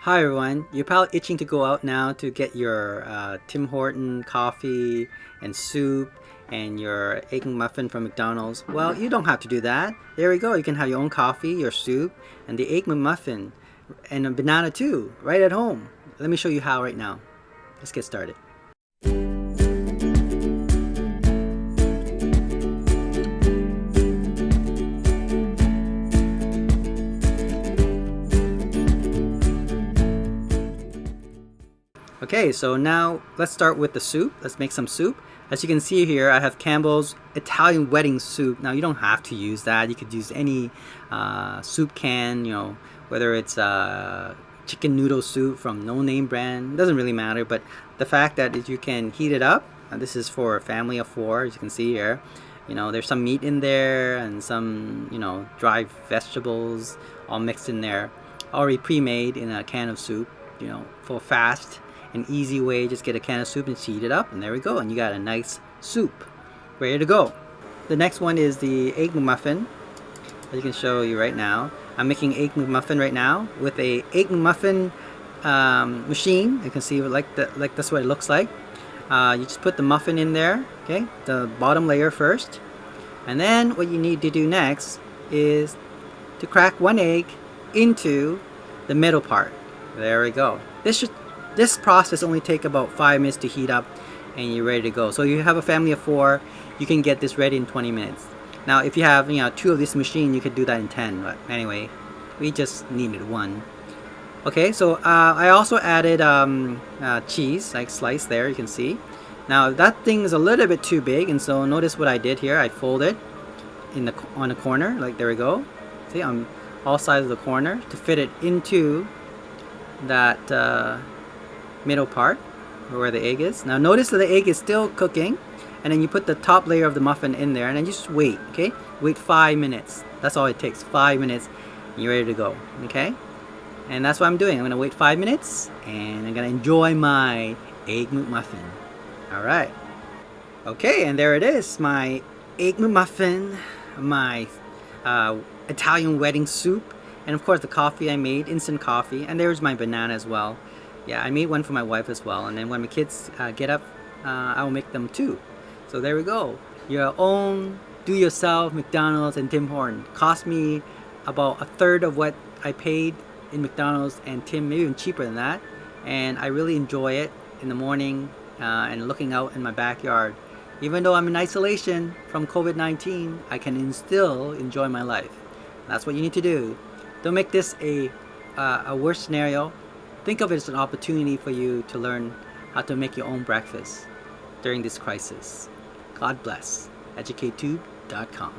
Hi everyone, you're probably itching to go out now to get your Tim Horton coffee and soup and your egg McMuffin from McDonald's. Well, you don't have to do that. There we go, you can have your own coffee, your soup, and the egg McMuffin, and a banana too, right at home. Let me show you how right now. Let's get started. Okay, so now let's start with the soup. Let's make some soup. As you can see here, I have Campbell's Italian wedding soup. Now you don't have to use that. You could use any soup can, whether it's chicken noodle soup from no name brand. It doesn't really matter, but the fact that you can heat it up, and this is for a family of 4, as you can see here. There's some meat in there and some, dry vegetables all mixed in there, already pre-made in a can of soup, for fast an easy way. Just get a can of soup and heat it up, and there we go, and you got a nice soup ready to go. The next one is the egg McMuffin. As I can show you right now, I'm making egg McMuffin right now with a egg McMuffin machine. You can see like that's what it looks like. You just put the muffin in there, okay, the bottom layer first, and then what you need to do next is to crack one egg into the middle part. There we go. This process only take about 5 minutes to heat up, and you're ready to go. So you have a family of 4, you can get this ready in 20 minutes. Now if you have 2 of this machine, you could do that in 10, but anyway, we just needed 1. Okay, so I also added cheese, like sliced there, you can see. Now that thing is a little bit too big, and so notice what I did here. I folded on the corner, like there we go. See, on all sides of the corner to fit it into that middle part where the egg is. Now notice that the egg is still cooking, and then you put the top layer of the muffin in there, and then you just wait. Okay, wait 5 minutes. That's all it takes. 5 minutes and you're ready to go. Okay, and that's what I'm doing. I'm gonna wait 5 minutes and I'm gonna enjoy my egg McMuffin. Alright, okay, and there it is, my egg McMuffin, my Italian wedding soup, and of course the coffee I made, instant coffee, and there's my banana as well. Yeah, I made one for my wife as well, and then when my kids get up, I'll make them too. So there we go. Your own do-yourself McDonald's and Tim Horton. Cost me about 1/3 of what I paid in McDonald's and Tim, maybe even cheaper than that. And I really enjoy it in the morning and looking out in my backyard. Even though I'm in isolation from COVID-19, I can still enjoy my life. That's what you need to do. Don't make this a worse scenario. Think of it as an opportunity for you to learn how to make your own breakfast during this crisis. God bless. EducateTube.com.